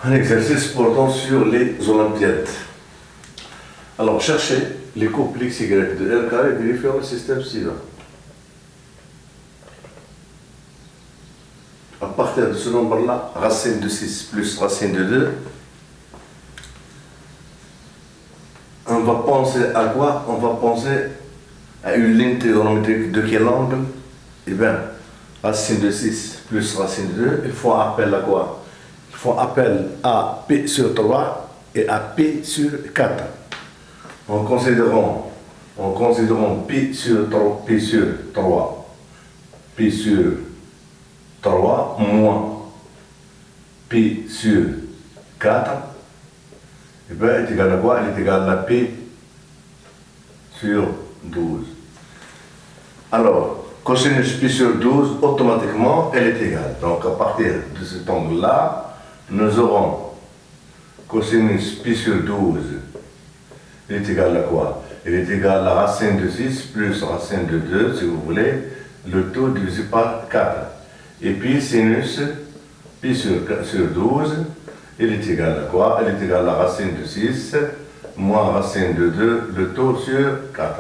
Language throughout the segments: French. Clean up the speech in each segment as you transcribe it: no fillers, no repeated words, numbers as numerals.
Un exercice portant sur les olympiades. Alors, cherchez les couples x, y de L carré vérifiant le système suivant. À partir de ce nombre-là, racine de 6 plus racine de 2, on va penser à quoi? On va penser à une ligne trigonométrique de quel angle? Eh bien, racine de 6 plus racine de 2, il faut appel à quoi? Il faut appel à P sur 3 et à P sur 4. En considérant P sur 3, P sur 3 moins P sur 4, et bien, elle est égale à quoi? Elle est égale à P sur 12. Alors, cosinus P sur 12, automatiquement, elle est égale. Donc, à partir de cet angle-là, nous aurons cosinus P sur 12, elle est égale à quoi? Elle est égale à racine de 6 plus racine de 2, si vous voulez, le tout divisé par 4. Et puis, sinus P sur 12, elle est égale à quoi? Elle est égale à racine de 6 moins racine de 2, le tout sur 4.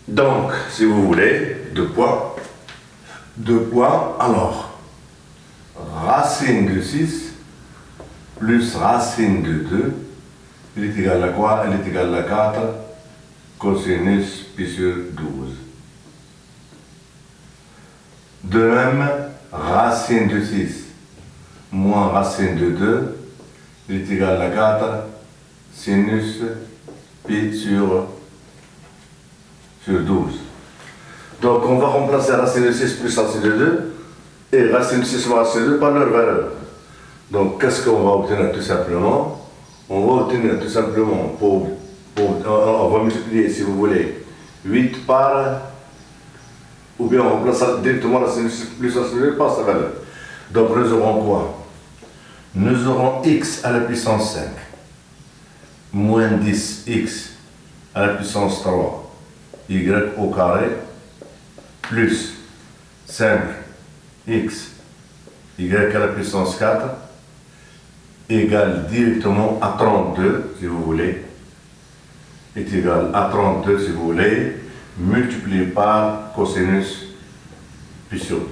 Donc, si vous voulez, deux points, alors, racine de 6 plus racine de 2, elle est égale à quoi? Elle est égale à 4 cosinus P sur 12. De même, racine de 6 moins racine de 2, elle est égale à 4 sinus P sur 12. Donc on va remplacer racine de 6 plus racine de 2 et racine de 6 moins racine de 2 par leur valeur. Donc qu'est-ce qu'on va obtenir tout simplement? On va obtenir tout simplement, on va multiplier si vous voulez 8 par, ou bien on remplace directement racine de 6 plus racine de 2 par sa valeur. Donc nous aurons quoi? Nous aurons x à la puissance 5 moins 10x à la puissance 3 y au carré plus 5x y à la puissance 4 égale directement à 32, si vous voulez, est égal à 32, si vous voulez, multiplié par cosinus P sur 12.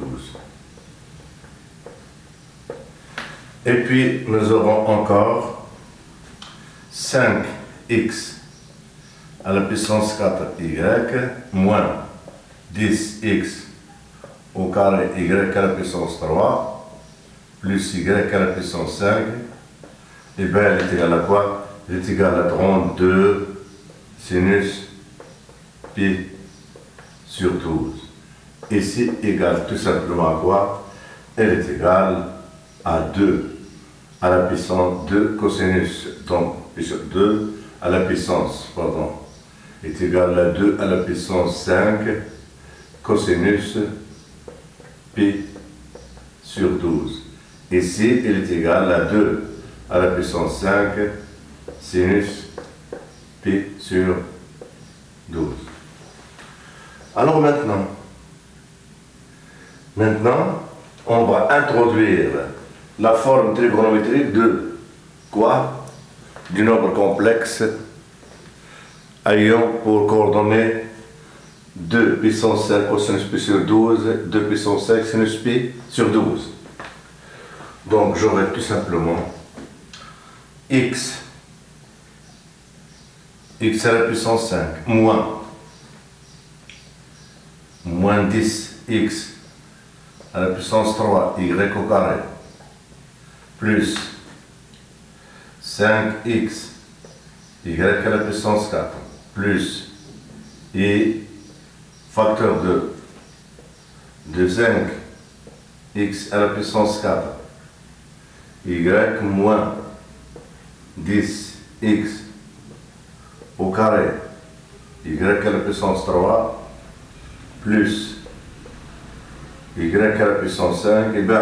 Et puis, nous aurons encore 5x à la puissance 4y moins 10x au carré y à la puissance 3 plus y à la puissance 5. Et bien, elle est égale à quoi? Elle est égale à 32 sinus P sur 12. Ici, égale tout simplement à quoi? Elle est égale à 2 à la puissance 2 cosinus, donc P sur 2 à la puissance, est égal à 2 à la puissance 5 cosinus P sur 12. Ici, elle est égale à 2 à la puissance 5 sinus P sur 12. Alors maintenant, on va introduire la forme trigonométrique de quoi? Du nombre complexe ayant pour coordonnées 2 puissance 5 cosinus P sur 12, 2 puissance 5 sinus P sur 12. Donc j'aurai tout simplement x à la puissance 5 moins 10x à la puissance 3 y au carré plus 5x y à la puissance 4 plus et facteur de 5x à la puissance 4 y moins 10x au carré y à la puissance 3 plus y à la puissance 5, et bien,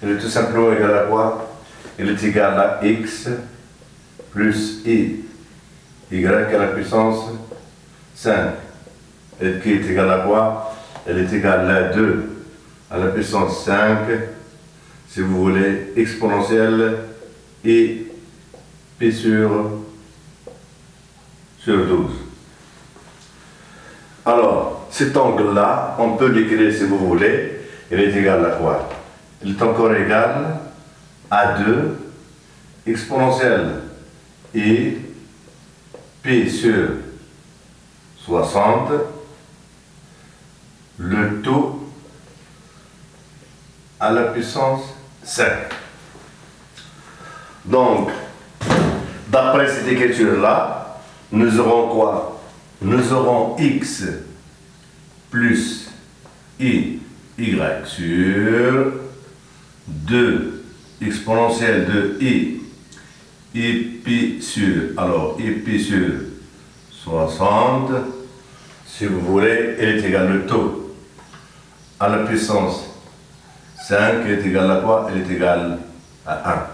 il est tout simplement égal à quoi? Il est égal à x plus y à la puissance 5. Et qui est égal à quoi? Elle est égale à 2 à la puissance 5 si vous voulez, exponentielle et pi sur 12. Alors, cet angle-là, on peut l'écrire si vous voulez, il est égal à quoi? Il est encore égal à 2 exponentielle et pi sur 60, le tout à la puissance 5. Donc, d'après cette écriture-là, nous aurons quoi? Nous aurons x plus y sur 2 exponentielle de i pi sur, alors i pi sur 60, si vous voulez, elle est égale le taux à la puissance 5, elle est égale à quoi? Elle est égale à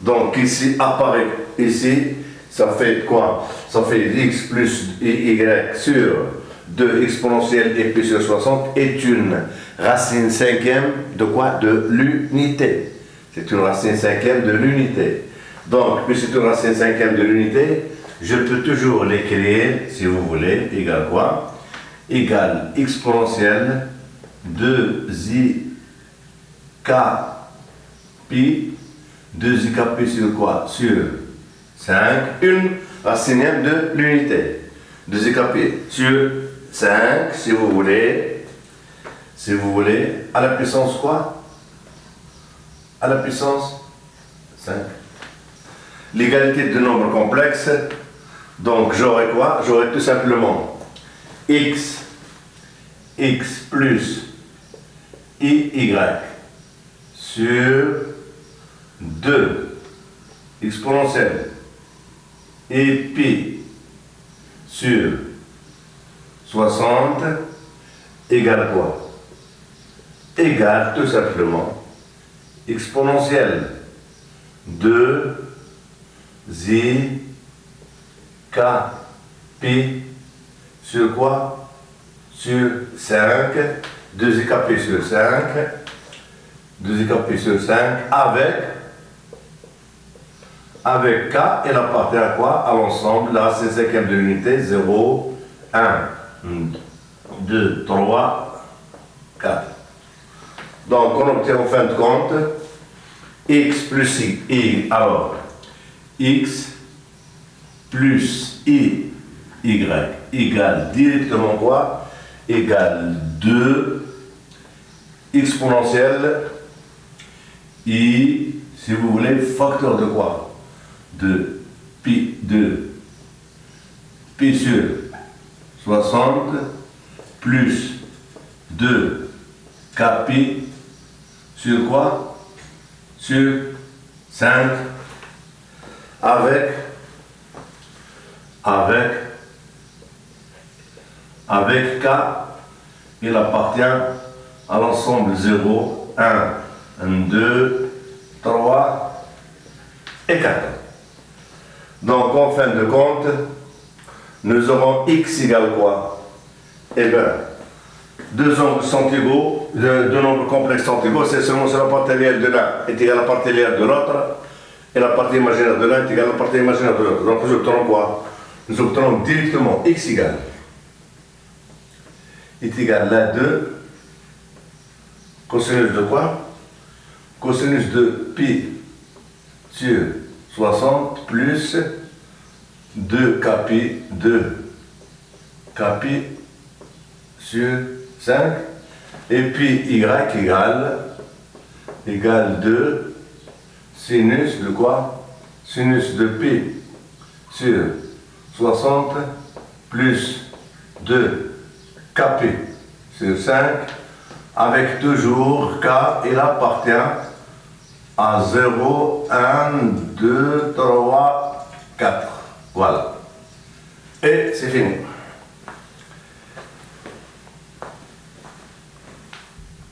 1. Donc ici apparaît, ici, ça fait quoi? Ça fait x plus y sur 2 exponentielle et pi sur 60 est une racine cinquième de quoi? De l'unité. C'est une racine cinquième de l'unité. Donc, puisque c'est une racine cinquième de l'unité, je peux toujours l'écrire, si vous voulez, égal quoi? Égal exponentielle 2i k pi, 2i k pi sur quoi? Sur 5, une racine de l'unité. 2i k pi sur 5, si vous voulez, à la puissance quoi? À la puissance 5. L'égalité de nombres complexes, donc j'aurai quoi? J'aurai tout simplement x plus y sur 2 exponentielle et pi sur 60 égale quoi? Égale tout simplement exponentielle 2 i k pi sur quoi? Sur 5, 2i k pi sur 5, 2i k pi sur 5 avec k, elle appartient à quoi? À l'ensemble, la racine cinquième de l'unité, 0, 1, 2, 3, 4. Donc on obtient en fin de compte x plus y, alors x plus y égale directement quoi? Égale 2 exponentielle i, si vous voulez, facteur de quoi? De pi sur 60 plus 2 k pi sur quoi? Sur 5 avec k, il appartient à l'ensemble 0, 1, 2, 3 et 4. Donc en fin de compte, nous aurons x égale quoi? Eh bien, deux angles sont égaux, deux nombres complexes sont égaux, c'est seulement si la partie réelle de l'un est égale à la partie réelle de l'autre, et la partie imaginaire de l'un est égale à la partie imaginaire de l'autre. Donc nous obtenons quoi? Nous obtenons directement x est égal à 2 cosinus de quoi? Cosinus de pi sur 60 plus 2 kpi sur 5, et puis y égale 2 sinus de quoi? Sinus de pi sur 60 plus 2 kp sur 5, avec toujours k, il appartient à 0, 1, 2, 3, 4. Voilà. Et c'est fini.